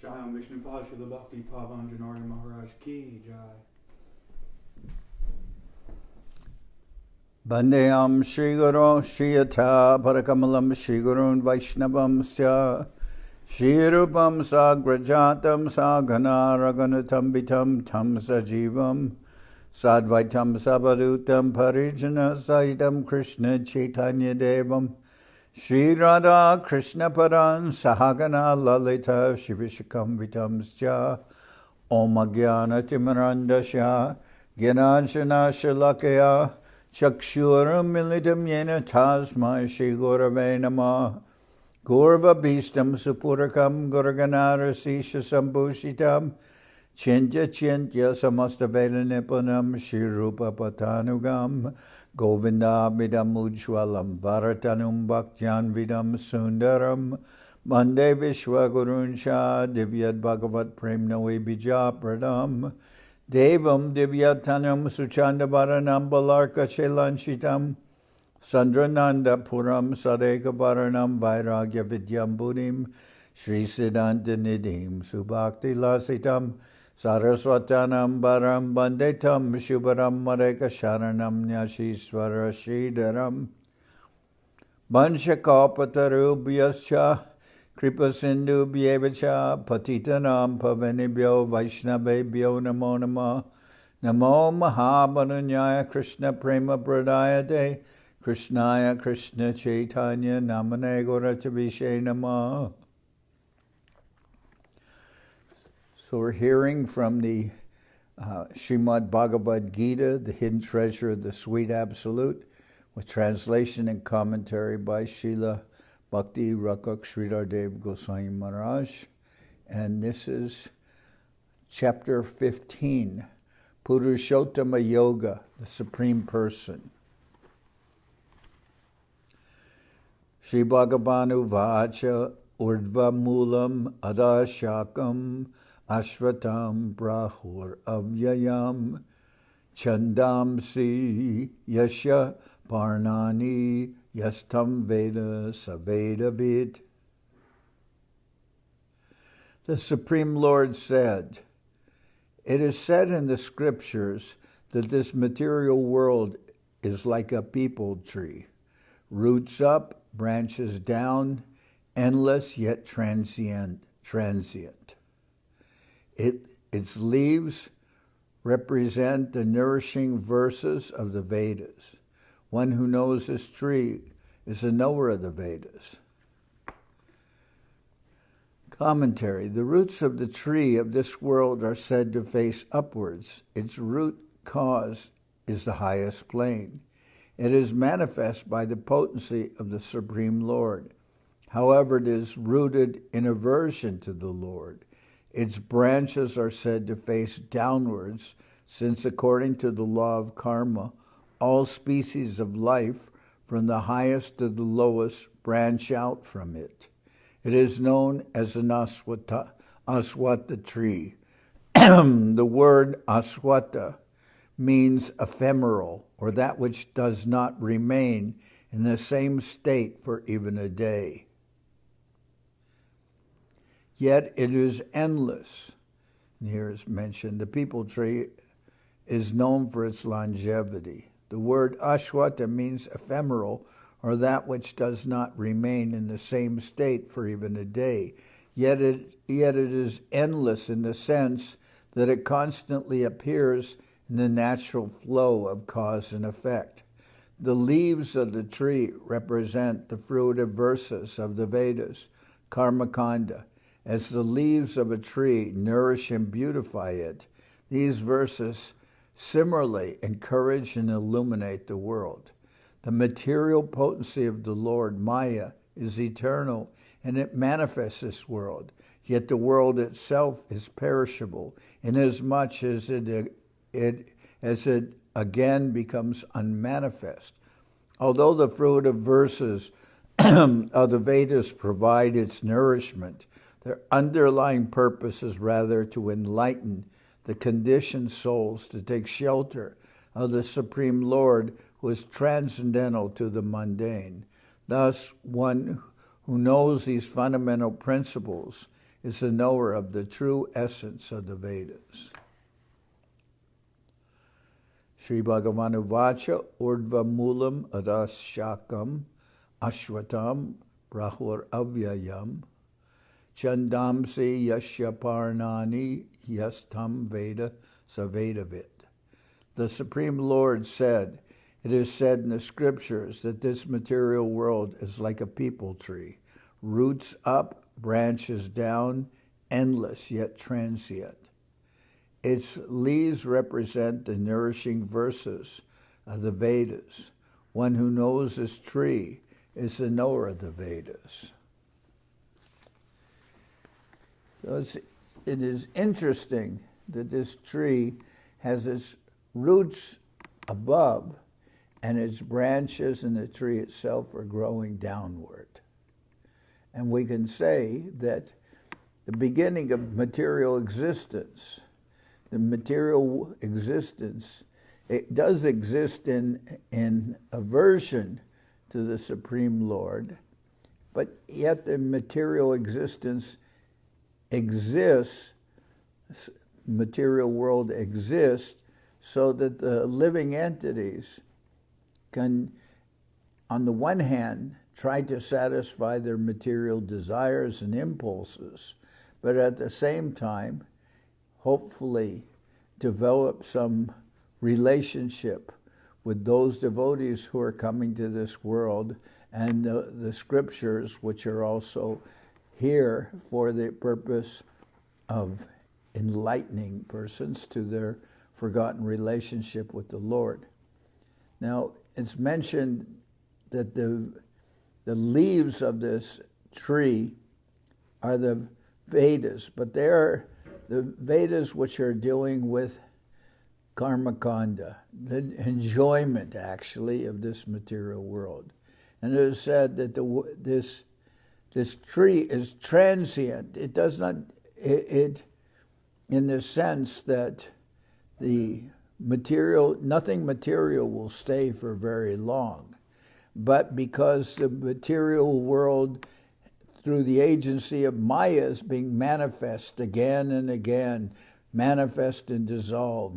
Jai Om Vishnu Pashila Bhakti Pavanjanari Maharaj Ki Jai. Bandeyam Shri Guru Shri Yatha Parakamalam Shri Gurun Vaishnavam Sya Shri Rupam Sagrajatam Saghana Raganatam Vitam Tam Sajivam Sadvaitam Sabadutam Parijana Saitam Krishna Chaitanya Devam Shri Radha Krishna Paran Sahagana Lalita Shivishakam Vitam Sya Om Agyana Timarandasya Gyananjana Shalakaya Chakshuram militam yena tasma Shri Gurave Namah Gurva Bhistam Supurakam Gurganara Sisha Sambhushitam Chintya Chintya Samasta Veda Nipunam Shri Rupa Patanugam Govinda Vidam Ujwalam Varatanum Bhaktyan Vidam Sundaram Mande Vishwaguruncha Divyad Bhagavat Premnavi Bija Pradam Devam Divyatanam Suchandavaranam Balarka Shelanchitam Sandrananda Puram Sadekavaranam Vairagya Vidyam Buddhim Sri Siddhanta Nidhim Subhakti Lasitam Saraswatanam Baram Bandetam Shubharam Mareka Sharanam Nyashishvara Sridharam Vanshakapatarubhyascha Kripa Sindhu Bhyevacha Patitanam Pavanibhyo Vaishnavebhyo Namo Namah Namo Mahabharanyaya Krishna Prema Pradayate Krishnaya Krishna Chaitanya Namane Gauratavishe Namah. So we're hearing from the Srimad Bhagavad Gita, the Hidden Treasure of the Sweet Absolute, with translation and commentary by Srila Bhakti Rakak Sridhar Dev Goswami Maharaj. And this is chapter 15, Purushottama Yoga, the Supreme Person. Shri Bhagavanu Vacha Urdhva Moolam Adashakam Ashvatam Brahur Avyayam Chandamsi Yasha Parnani Yastam Veda Savedavid. The Supreme Lord said, "It is said in the scriptures that this material world is like a peepal tree, roots up, branches down, endless yet transient. Its leaves represent the nourishing verses of the Vedas. One who knows this tree is a knower of the Vedas." Commentary. The roots of the tree of this world are said to face upwards. Its root cause is the highest plane. It is manifest by the potency of the Supreme Lord. However, it is rooted in aversion to the Lord. Its branches are said to face downwards, since according to the law of karma, all species of life, from the highest to the lowest, branch out from it. It is known as an aswata tree. The word aswata means ephemeral, or that which does not remain in the same state for even a day. Yet it is endless. And here is mentioned, the peepal tree is known for its longevity. The word ashwata means ephemeral, or that which does not remain in the same state for even a day. Yet it is endless in the sense that it constantly appears in the natural flow of cause and effect. The leaves of the tree represent the fruitive verses of the Vedas, Karma Kanda. As the leaves of a tree nourish and beautify it, these verses similarly encourage and illuminate the world. The material potency of the Lord, Maya, is eternal, and it manifests this world. Yet the world itself is perishable, inasmuch as it again becomes unmanifest. Although the fruitive verses of the Vedas provide its nourishment, their underlying purpose is rather to enlighten the conditioned souls to take shelter of the Supreme Lord, who is transcendental to the mundane. Thus, one who knows these fundamental principles is the knower of the true essence of the Vedas. Sri Bhagavan Uvacha Urdhva Moolam Adas Shakam Ashwatam Brahur Avyayam Chandamsi Yashya Parnani Yastam Veda Savedavit. The Supreme Lord said, "It is said in the scriptures that this material world is like a peepal tree, roots up, branches down, endless yet transient. Its leaves represent the nourishing verses of the Vedas. One who knows this tree is the knower of the Vedas." So it is interesting that this tree has its roots above and its branches and the tree itself are growing downward. And we can say that the beginning of material existence, the material existence, it does exist in aversion to the Supreme Lord, but yet the material existence exists, material world exists, so that the living entities can, on the one hand, try to satisfy their material desires and impulses, but at the same time, hopefully develop some relationship with those devotees who are coming to this world and the scriptures, which are also here for the purpose of enlightening persons to their forgotten relationship with the Lord. Now, it's mentioned that the leaves of this tree are the Vedas, but they are the Vedas which are dealing with karma kanda, the enjoyment actually of this material world. And it is said that this tree is transient. It does not, in the sense that the material, nothing material will stay for very long. But because the material world, through the agency of Maya, is being manifest again and again, manifest and dissolved,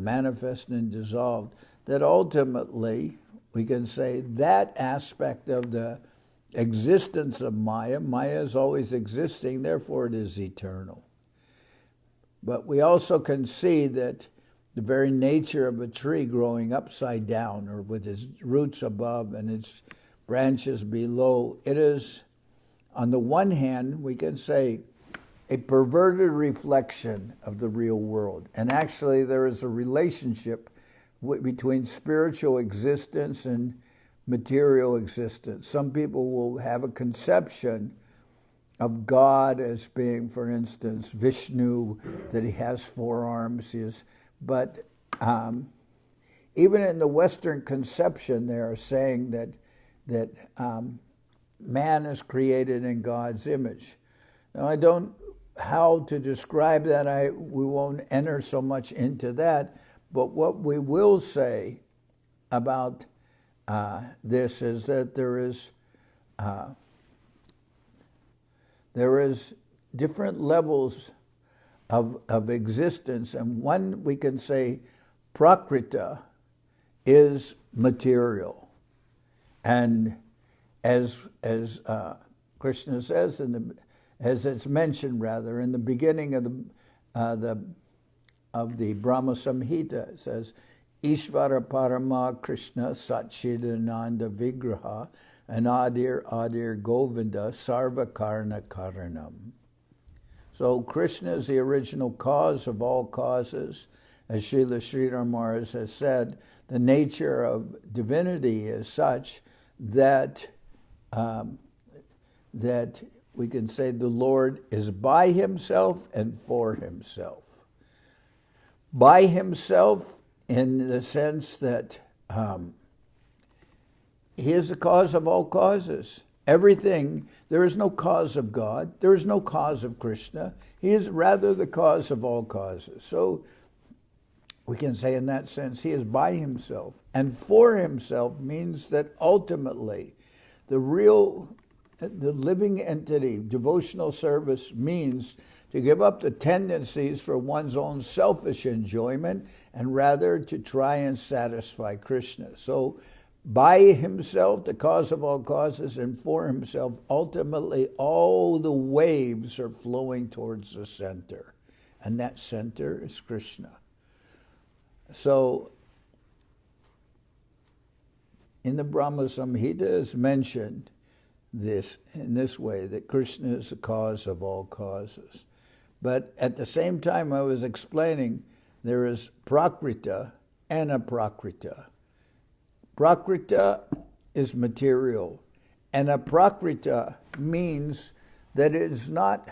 that ultimately we can say that aspect of the existence of Maya is always existing, therefore it is eternal. But we also can see that the very nature of a tree growing upside down or with its roots above and its branches below, it is, on the one hand, we can say, a perverted reflection of the real world. And actually there is a relationship between spiritual existence and material existence. Some people will have a conception of God as being, for instance, Vishnu, that he has four arms. But even in the Western conception, they are saying that man is created in God's image. Now, I don't how to describe that. We won't enter so much into that. But what we will say about this is that there is different levels of existence, and one we can say prakrita is material, and as Krishna says as it's mentioned rather in the beginning of the Brahma Samhita, it says, Ishvara Parama Krishna Satchidananda Vigraha Anadir Govinda Sarva Karna Karanam. So Krishna is the original cause of all causes. As Srila Sridhar Maharaj has said, the nature of divinity is such that that we can say the Lord is by himself and for himself. By himself in the sense that he is the cause of all causes. Everything, there is no cause of God, there is no cause of Krishna. He is rather the cause of all causes. So we can say in that sense he is by himself. And for himself means that ultimately the living entity, devotional service means to give up the tendencies for one's own selfish enjoyment and rather to try and satisfy Krishna. So by himself, the cause of all causes, and for himself, ultimately all the waves are flowing towards the center. And that center is Krishna. So in the Brahma Samhita is mentioned this in this way, that Krishna is the cause of all causes. But at the same time I was explaining there is prakrita and aprakrita. Prakrita is material, and aprakrita means that it is not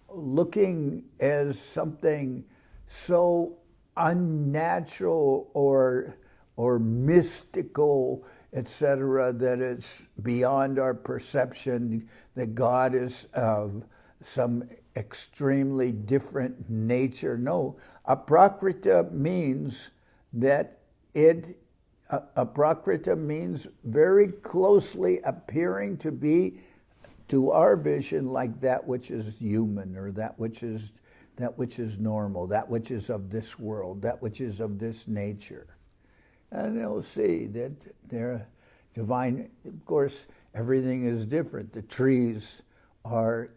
looking as something so unnatural or mystical, etc., that it's beyond our perception, that God is of some extremely different nature. No, aprakrita means that aprakrita means very closely appearing to be, to our vision, like that which is human, or that which is normal, that which is of this world, that which is of this nature. And they'll see that they're divine. Of course, everything is different. The trees are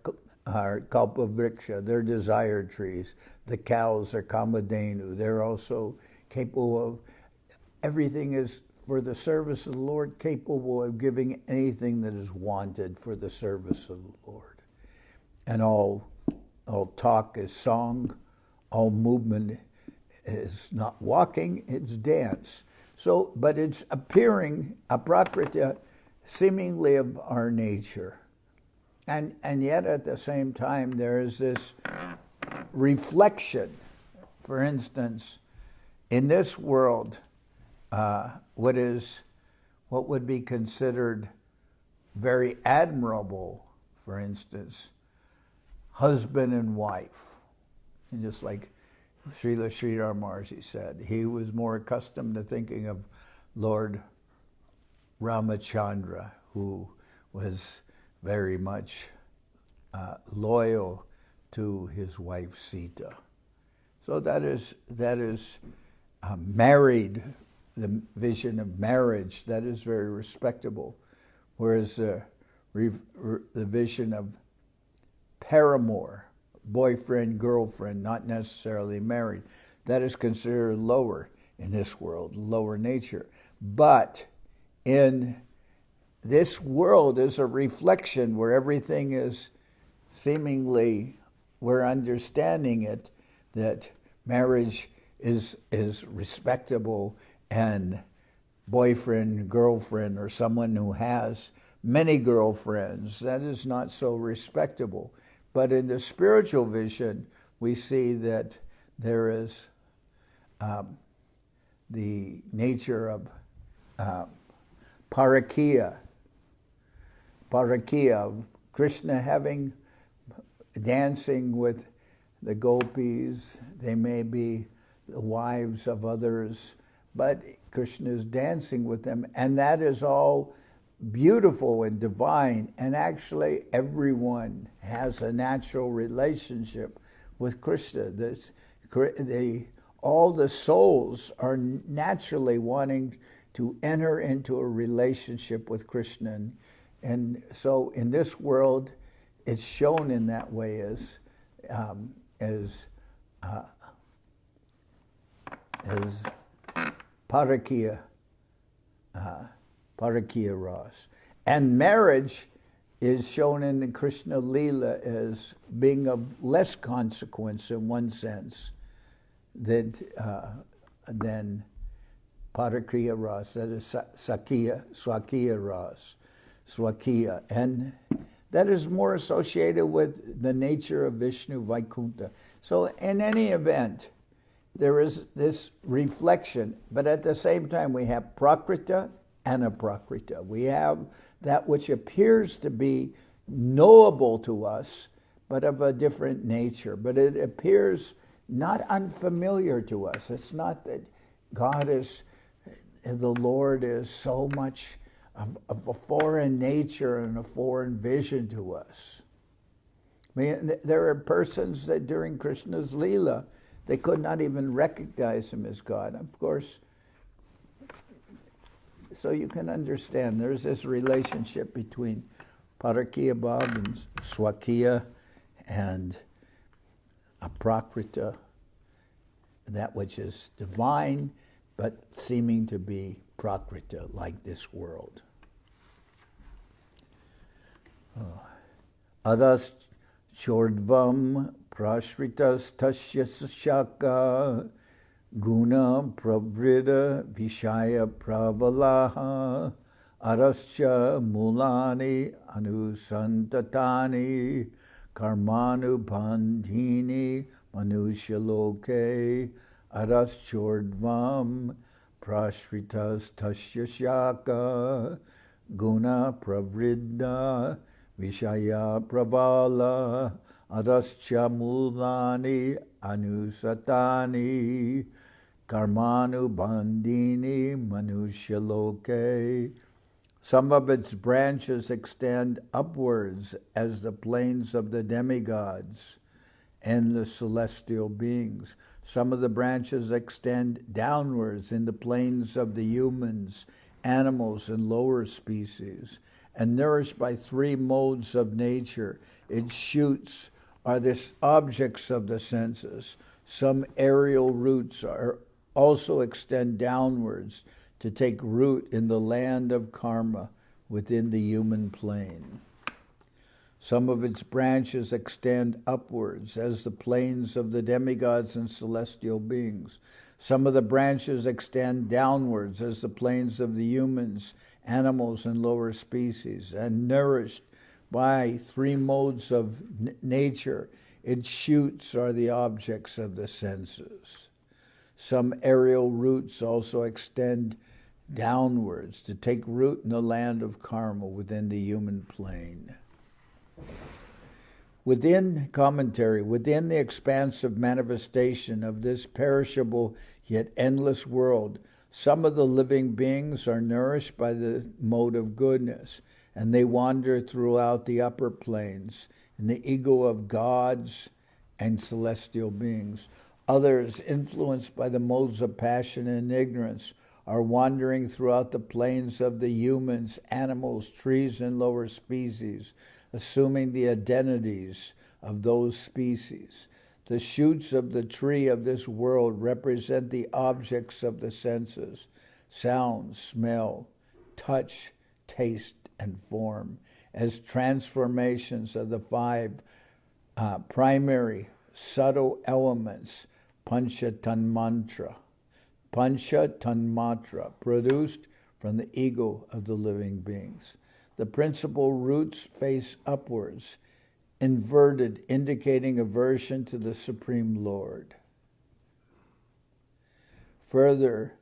kalpavriksha, they're desired trees. The cows are kamadhenu, they're also capable of, everything is for the service of the Lord, capable of giving anything that is wanted for the service of the Lord. And all talk is song, all movement is not walking, it's dance. So, but it's appearing, aprakrita, seemingly of our nature. And yet at the same time there is this reflection. For instance, in this world, what would be considered very admirable, for instance, husband and wife. And just like Srila Sridhar Maharaj said, he was more accustomed to thinking of Lord Ramachandra, who was very much loyal to his wife Sita. So that is married, the vision of marriage, that is very respectable. Whereas the vision of paramour, boyfriend, girlfriend, not necessarily married, that is considered lower in this world, lower nature. But in this world is a reflection where everything is seemingly, we're understanding it, that marriage is respectable, and boyfriend, girlfriend, or someone who has many girlfriends, that is not so respectable. But in the spiritual vision, we see that there is the nature of parakiya, of Krishna dancing with the gopis. They may be the wives of others, but Krishna is dancing with them, and that is all beautiful and divine. And actually everyone has a natural relationship with Krishna. All the souls are naturally wanting to enter into a relationship with Krishna. And so in this world, it's shown in that way as parakiya ras. And marriage is shown in the Krishna Leela as being of less consequence in one sense than parakiya ras, that is swakiya ras, swakiya. And that is more associated with the nature of Vishnu Vaikuntha. So in any event, there is this reflection, but at the same time we have prakrita and aprakrita. We have that which appears to be knowable to us, but of a different nature. But it appears not unfamiliar to us. It's not that the Lord is so much of a foreign nature and a foreign vision to us. I mean, there are persons that during Krishna's Leela, they could not even recognize him as God. Of course, so you can understand there's this relationship between Parakiya Bhav and Swakiya and Aprakrita, that which is divine, but seeming to be Prakrita, like this world. Adas Chordvam Prashritas Tasya Shaka Guna Pravrida Vishaya Pravalaha Arascha Mulani Anusantatani Karmanu Bandhini Manushaloke Araschordvam Prashritas Tasya Shaka Guna Pravridda Vishaya Pravala Arascha Mulani Anusatani Karmanu Bandhini Manushaloke. Some of its branches extend upwards as the planes of the demigods and the celestial beings. Some of the branches extend downwards in the planes of the humans, animals, and lower species. And nourished by three modes of nature, its shoots are the objects of the senses. Some aerial roots also extend downwards to take root in the land of karma within the human plane. Some of its branches extend upwards as the planes of the demigods and celestial beings. Some of the branches extend downwards as the planes of the humans, animals, and lower species. And nourished by three modes of nature, its shoots are the objects of the senses. Some aerial roots also extend downwards to take root in the land of karma within the human plane. Within the expansive manifestation of this perishable yet endless world, some of the living beings are nourished by the mode of goodness, and they wander throughout the upper planes in the ego of gods and celestial beings. Others, influenced by the modes of passion and ignorance, are wandering throughout the planes of the humans, animals, trees, and lower species, assuming the identities of those species. The shoots of the tree of this world represent the objects of the senses: sound, smell, touch, taste, and form, as transformations of the five primary subtle elements, Pancha Tanmatra, produced from the ego of the living beings. The principal roots face upwards, inverted, indicating aversion to the Supreme Lord. Further,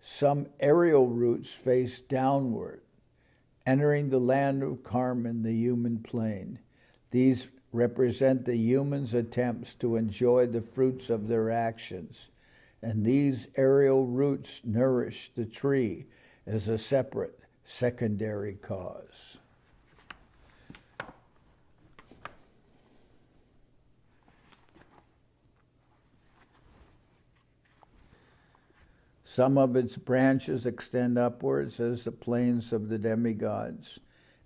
some aerial roots face downward, entering the land of karma in the human plane. These represent the human's attempts to enjoy the fruits of their actions, and these aerial roots nourish the tree as a separate secondary cause. Some of its branches extend upwards as the planes of the demigods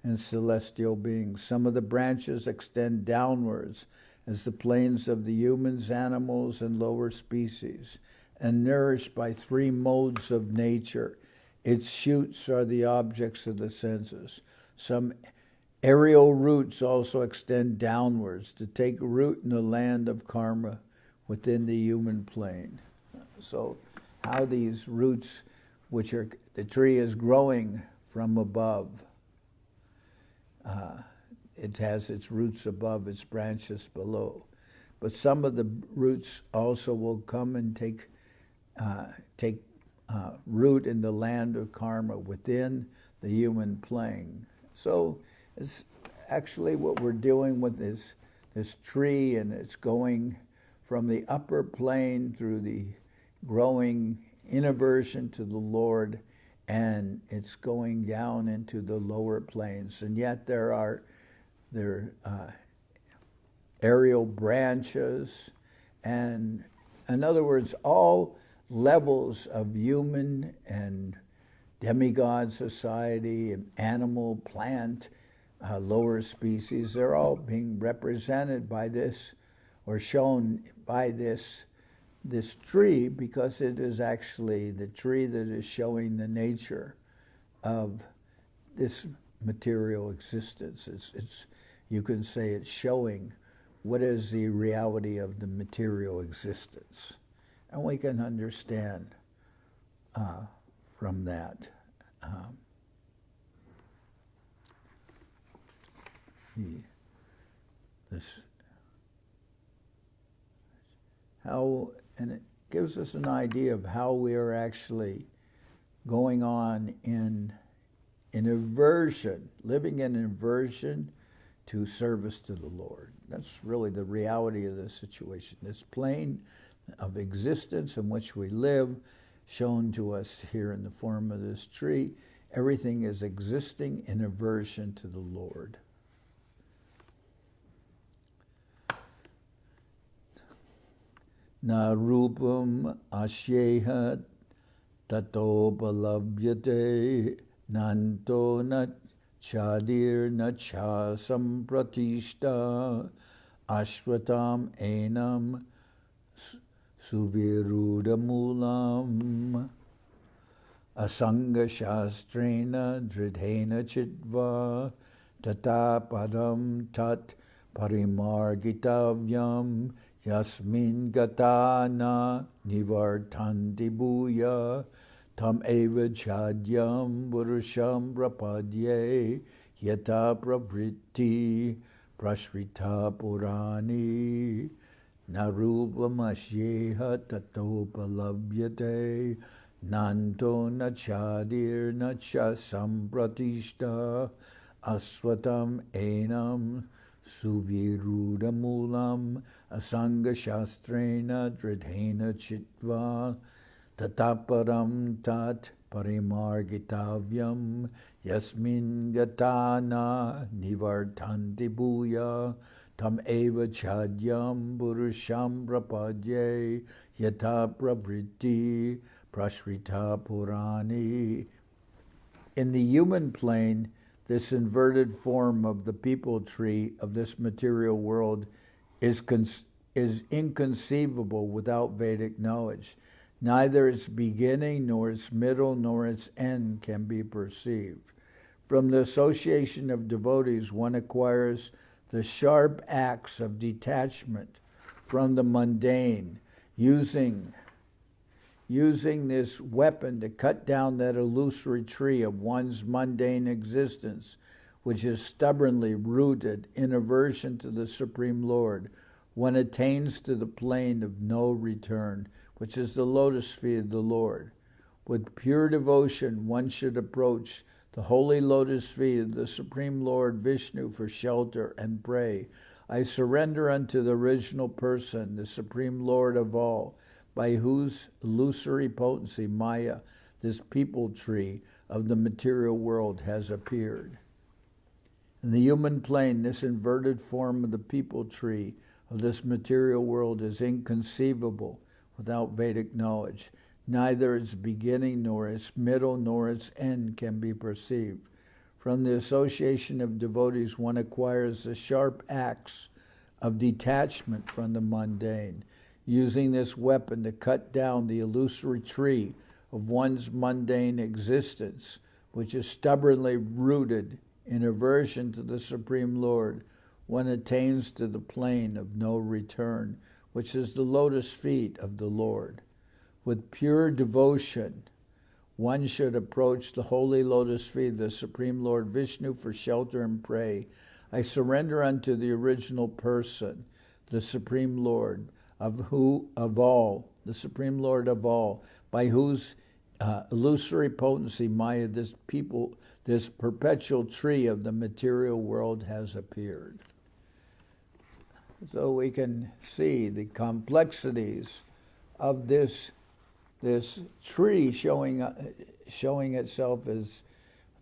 and celestial beings. Some of the branches extend downwards as the planes of the humans, animals, and lower species, and nourished by three modes of nature. Its shoots are the objects of the senses. Some aerial roots also extend downwards to take root in the land of karma within the human plane. So how these roots, which are, the tree is growing from above. It has its roots above, its branches below. But some of the roots also will come and take root in the land of karma within the human plane. So it's actually what we're doing with this tree, and it's going from the upper plane through the growing in aversion to the Lord, and it's going down into the lower planes. And yet there aerial branches, and in other words, all levels of human and demigod society, and animal, plant, lower species, they're all being represented by this, or shown by this tree, because it is actually the tree that is showing the nature of this material existence. It's you can say it's showing what is the reality of the material existence. And we can understand from that. And it gives us an idea of how we are actually going on in aversion, living in aversion to service to the Lord. That's really the reality of the situation. This plane of existence in which we live, shown to us here in the form of this tree, everything is existing in aversion to the Lord. Na rupam asyeha tato palabhyate nanto na chadir na cha sampratishta ashvatam enam suvirudamulam asanga shastrena dridhena chitva tata padam tat parimargitavyam yasmin gatana nivartanti bhuya tam eva chadyam purusham prapadye yata pravritti prashrita purani narupam tato palabhyate nanto nachadir nacha sampratishta aswatam enam suvirudamulam asanga shastrena dridhena chitva tataparam tat parimargitavyam yasmin gatana nivartanti bhuya tam eva chadyam purusham prapadye yata pravritti prashrita purani. In the human plane, this inverted form of the people tree of this material world is inconceivable without Vedic knowledge. Neither its beginning, nor its middle, nor its end can be perceived. From the association of devotees, one acquires the sharp acts of detachment from the mundane, using this weapon to cut down that illusory tree of one's mundane existence, which is stubbornly rooted in aversion to the Supreme Lord. One attains to the plane of no return, which is the lotus feet of the Lord. With pure devotion, one should approach the holy lotus feet of the Supreme Lord Vishnu for shelter and pray, I surrender unto the original person, the Supreme Lord of all, by whose illusory potency, Maya, this people tree of the material world, has appeared. In the human plane, this inverted form of the people tree of this material world is inconceivable without Vedic knowledge. Neither its beginning, nor its middle, nor its end can be perceived. From the association of devotees, one acquires the sharp axe of detachment from the mundane, using this weapon to cut down the illusory tree of one's mundane existence, which is stubbornly rooted in aversion to the Supreme Lord. One attains to the plane of no return, which is the lotus feet of the Lord. With pure devotion, one should approach the holy lotus feet of the Supreme Lord Vishnu for shelter and pray, I surrender unto the original person, the Supreme Lord, the Supreme Lord of all, by whose illusory potency Maya, this perpetual tree of the material world, has appeared. So we can see the complexities of this tree showing itself as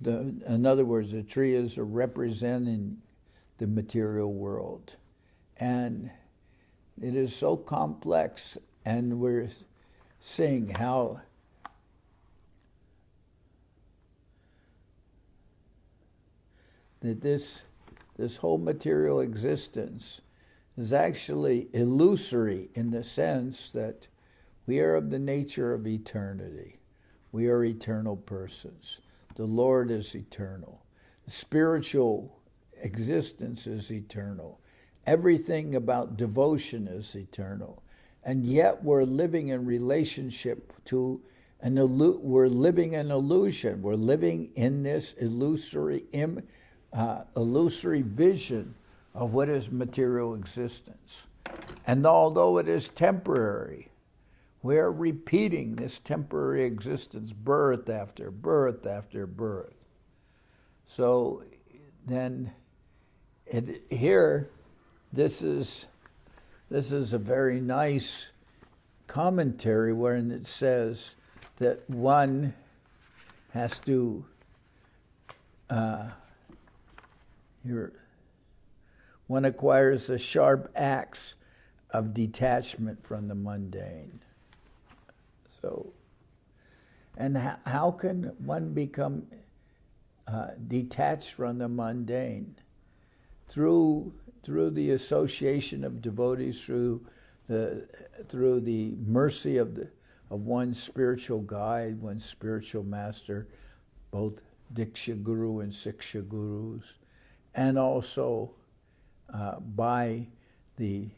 in other words, the tree is representing the material world. And it is so complex, and we're seeing how that this whole material existence is actually illusory in the sense that we are of the nature of eternity. We are eternal persons. The Lord is eternal. The spiritual existence is eternal. Everything about devotion is eternal. And yet we're living in relationship to we're living an illusion. We're living in this illusory vision of what is material existence. And although it is temporary, we're repeating this temporary existence, birth after birth after birth. So then this is a very nice commentary wherein it says that one has to one acquires a sharp axe of detachment from the mundane. So, and how can one become detached from the mundane? Through the association of devotees, through the mercy of one's spiritual guide, one's spiritual master, both Diksha Guru and Siksha Gurus, and also by the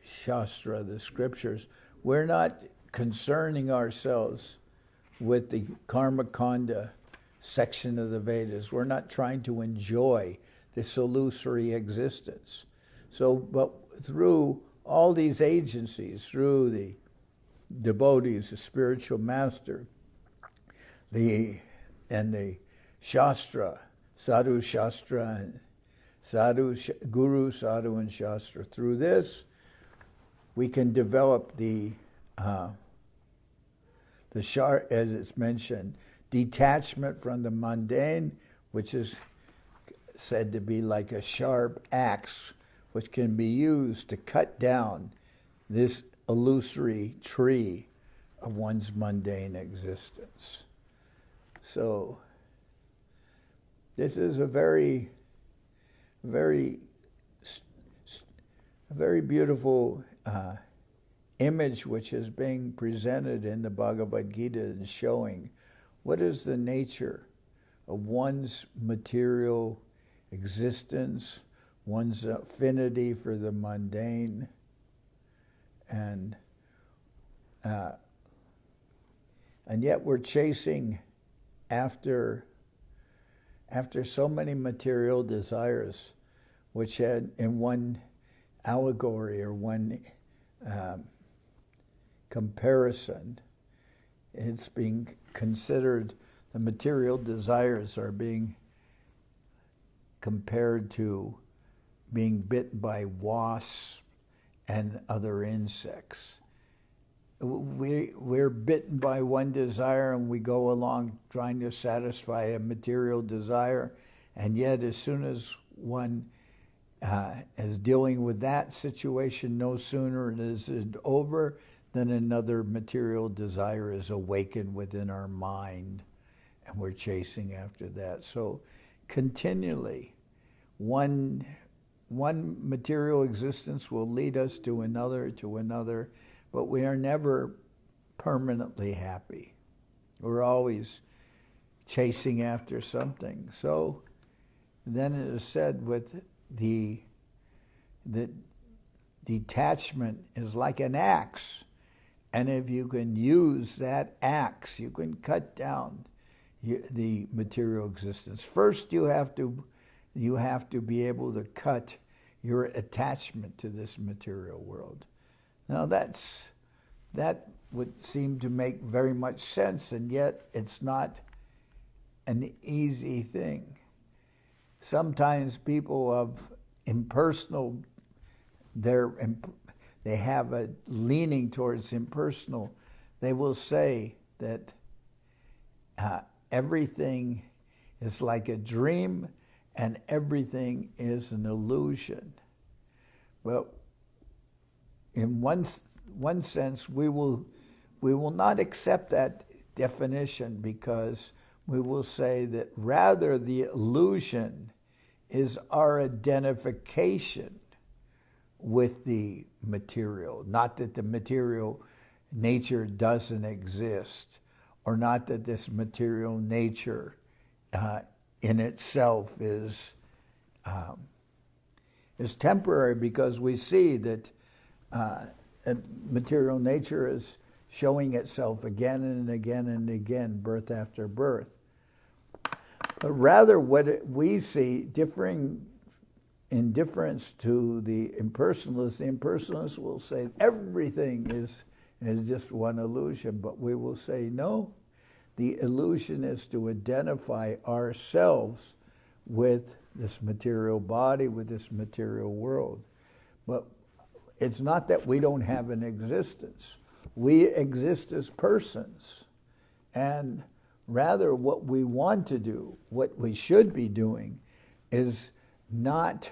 Shastra, the scriptures. We're not concerning ourselves with the Karma Kanda section of the Vedas. We're not trying to enjoy this illusory existence. So, but through all these agencies, through the devotees, the spiritual master, and the Shastra, Sadhu Shastra, and Guru, Sadhu, and Shastra. Through this, we can develop the as it's mentioned, detachment from the mundane, which is said to be like a sharp axe, which can be used to cut down this illusory tree of one's mundane existence. So this is a very, very, very beautiful image which is being presented in the Bhagavad Gita and showing what is the nature of one's material existence, one's affinity for the mundane, and yet we're chasing after so many material desires, which had in one allegory or one comparison, it's being considered, the material desires are being compared to being bitten by wasps and other insects. We're bitten by one desire and we go along trying to satisfy a material desire, and yet as soon as one is dealing with that situation, no sooner is it over than another material desire is awakened within our mind, and we're chasing after that. So continually, one material existence will lead us to another, but we are never permanently happy. We're always chasing after something. So then it is said with the detachment is like an axe. And if you can use that axe, you can cut down the material existence. First, you have to be able to cut your attachment to this material world. Now that would seem to make very much sense, and yet it's not an easy thing. Sometimes people of impersonal, they have a leaning towards impersonal. They will say that everything is like a dream and everything is an illusion. Well, in one sense, we will not accept that definition, because we will say that rather the illusion is our identification with the material, not that the material nature doesn't exist, or not that this material nature in itself is temporary, because we see that material nature is showing itself again and again and again, birth after birth. But rather what we see differing in difference to the impersonalists will say everything is just one illusion, but we will say no, the illusion is to identify ourselves with this material body, with this material world. But it's not that we don't have an existence. We exist as persons. And rather what we want to do, what we should be doing, is not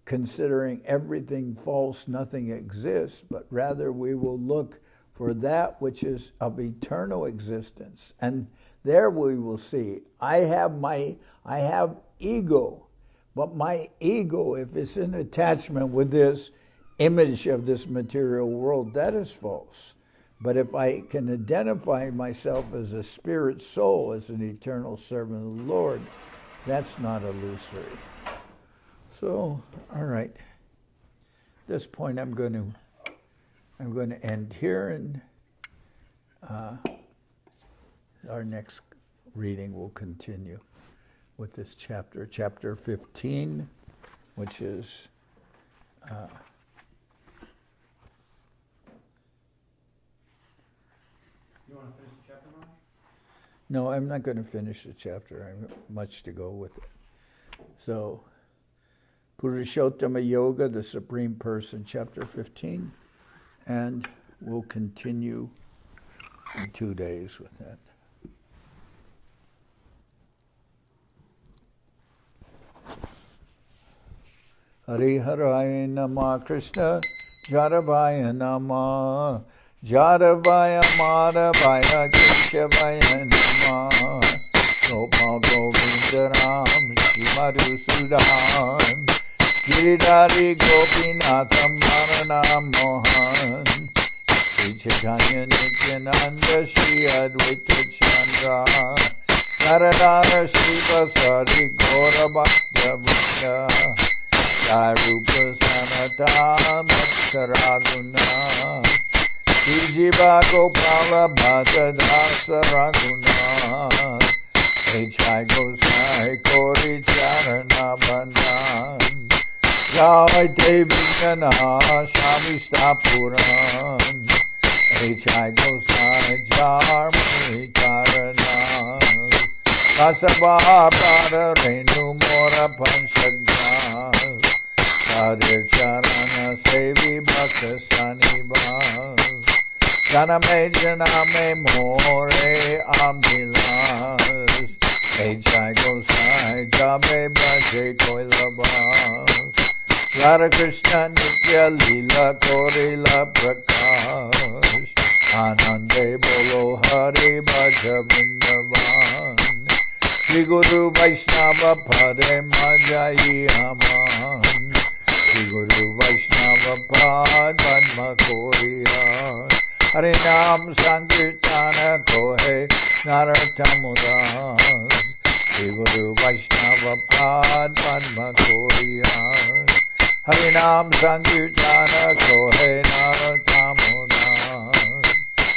considering everything false, nothing exists, but rather we will look for that which is of eternal existence. And there we will see, I have ego, but my ego, if it's in attachment with this image of this material world, that is false. But if I can identify myself as a spirit soul, as an eternal servant of the Lord, that's not illusory. So, all right. At this point, I'm going to end here, and our next reading will continue with this chapter 15, which is You want to finish the chapter, Mark? no, I'm not going to finish the chapter. I have much to go with it. So, Purushottama Yoga, the Supreme Person, chapter 15, and we'll continue in 2 days with that. Hariharaya Nama Krishna Jaravaya Nama Jaravaya Madhavaya Keshavaya Nama Gopal Govindaram Shimadhusudan Giridhari Gopinatham Maranam Mohan Sri Chaitanya Nityananda Shri Advaita Chandra Naranara Shivasari Gaura Bhakta Vrinda Jai Rupa Sanatana Madhuraguna Jiva Gopala Bhata Dasa Raguna Jai Gosai Kori Charana Bandhan Jai Devinana Shamista Puran Jai Gosai Jarmani Karana Vasava Pada Renu Mora Panchagna Radhe Charana Sevi Bhakta Saniva Janame Janame More Ambilas Jai Gosai Jabe Bhaje Koilabas Radha Krishna Nitya Lila Korila Prakash Anande Bolo Hari Bhaja Vrindavan Shri Guru Vaishnava Pade Majayi Aman Shri Guru Vaishnava Pad Padma Koriyan Harinam Sankirtana Kohe Naratamudan Shri Guru Vaishnava Pad Padma Koriyan Harinam Sankirtana Kohe Naratamudan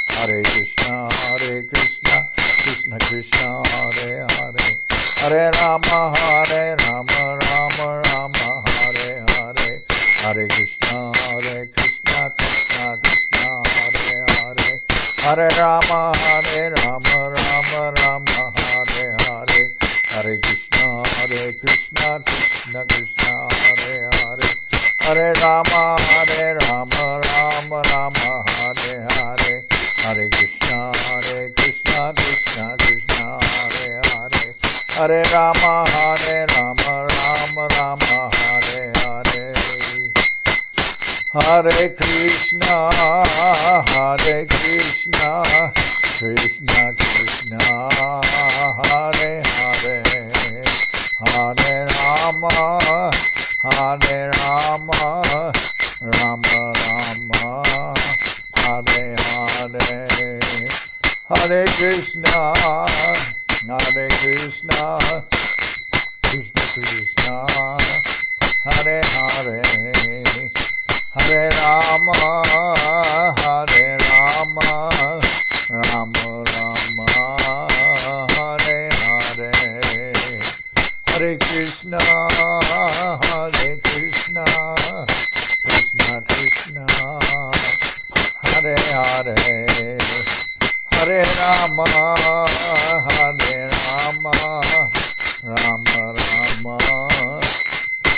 Hare Krishna Krishna Krishna Hare Hare Hare Rama Rama Rama Hare Hare Hare Krishna Krishna Krishna Hare Hare Hare Rama Rama Rama Hare Hare Hare Krishna Krishna Krishna Hare Hare Hare Rama Rama Rama Hare Hare Hare Krishna Krishna Krishna Hare Hare Hare Rama Rama Rama Hare Hare Hare Krishna, Hare Krishna, Krishna Krishna, Hare Hare, Hare Rama, Hare Rama, Rama Rama, Hare Hare, Hare Krishna, Hare Krishna, Krishna Krishna, Hare Hare, Hare Rama, Hare Rama, Rama Rama, Hare Hare, Hare Krishna, Hare Krishna, Krishna Krishna, Hare Hare, Hare Rama, Hare Rama, Rama Rama,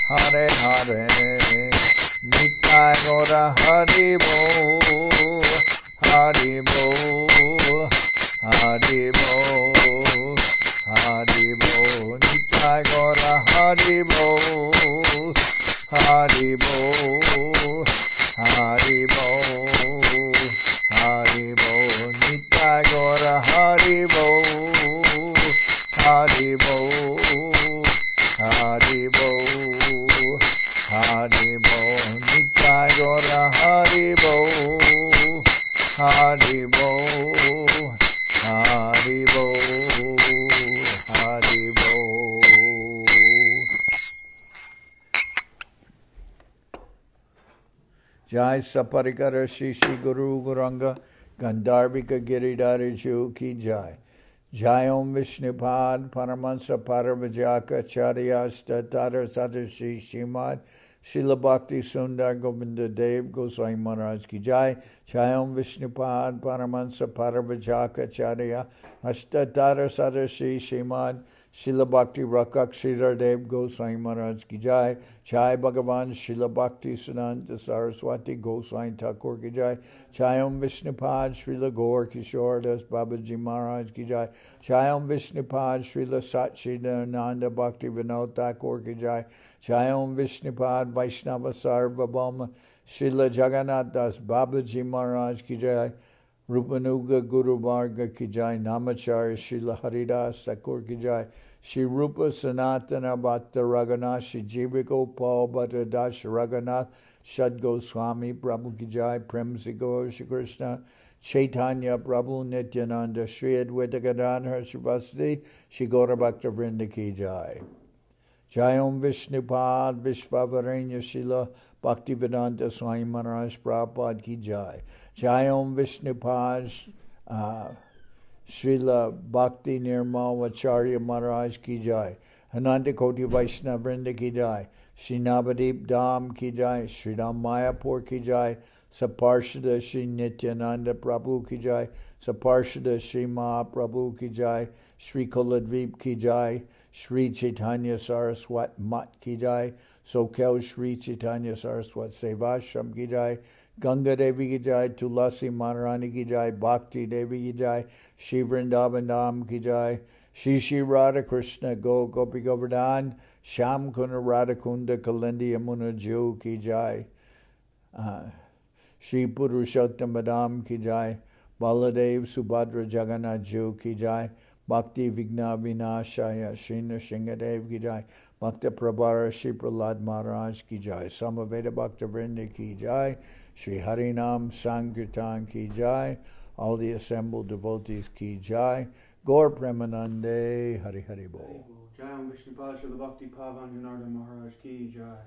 Hare Hare, Nitai Gora Hari Bo, Hari Bo, Hari Bo, Hari Bo, Nitai Gora Hari Bo, Hari Bo, Hari Bo, Hari Bo, Nitai Gora Hari Bo, Hari Bo, Hari Bo, Hari Bo, Nitai Gora Hari Bo, Hari Bo, Hari Bo, Hari Bo. Jai Saparikara Shishi Guru Guranga Gandharvika Giridhari Ju Ki Jai. Jai Om Vishnupad Paramahansa Paravajaka Charyasta Tadar Sadashi Srimad Srila Bhakti Sundar Govinda Dev Goswami Maharaj Ki Jai. Jai Om Vishnupad Paramahansa Paravajaka Charya Ashta Tadar Sadashi Srimad Srila Bhakti Rakak Sridhar Dev Goswami Maharaj Ki Jai. Jai Bhagavan Srila Bhakti Siddhanta Saraswati Goswami Thakur Ki Jai. Jai Om Vishnupad Srila Gaur Kishore Das Babaji Maharaj Ki Jai. Jai Om Vishnupad Srila Satchidananda Bhakti Vinod Thakur Ki Jai. Jai Om Vishnupad Vaishnava Sarvabhauma Srila Jagannath Das Babaji Maharaj Ki Jai. Rupanuga Guru Varga Ki Jai. Namacharya Srila Haridas Thakur Ki Jai. Shri Rupa Sanatana Bhatta Raghunath Shri Jiva Gopal Bhatta Das Raghunath Shad Goswami Prabhu Ki Jai. Prem Sigo Shri Krishna Chaitanya Prabhu Nityananda Shri Advaita Gadadhar Shivasthi Shri Gaura Bhakta Vrinda Ki Jai. Jai Om Vishnupad Vishvavaranya Shila Bhaktivedanta Swami Maharaj Prabhupada Ki Jai. Jai Om Vishnupad Srila Bhakti Nirmal Acharya Maharaj Ki Jai. Ananta Koti Vaishnava Vrinda Ki Jai. Shri Navadip Dham Ki Jai. Shri Ram Mayapur Ki Jai. Saparshada Shri Nityananda Prabhu Ki Jai. Saparshada Shri Mahaprabhu Ki Jai. Shri Kuladvip Ki Jai. Shri Chaitanya Saraswat Mat Ki Jai. Sokel Shri Chaitanya Saraswat Sevashram Ki Jai. Ganga Devi Ki Jai. Tulasi Maharani Ki Jai. Bhakti Devi Ki Jai. Shri Vrindavan Dham Ki Jai. Shri Shri Radha Krishna Go Gopi Govardhan. Sham Kuna Radha Kunda Kalindi Yamuna Ju Ki Jai. Shri Purushottama Dham Ki Jai. Baladev Subhadra Jagannath Ju Ki Jai. Bhakti Vigna Vinashaya Shri Nrsingadev Ki Jai. Bhakta Prabhara Shri Prahlad Maharaj Ki Jai. Samaveda Bhakta Vrinda Ki Jai. Shri Harinam Sankirtan Ki Jai. All the assembled devotees Ki Jai. Gaur Premanande Hari Hari Bol. Jai Om Vishnupad Srila Bhakti Pavan Janardana Maharaj Ki Jai.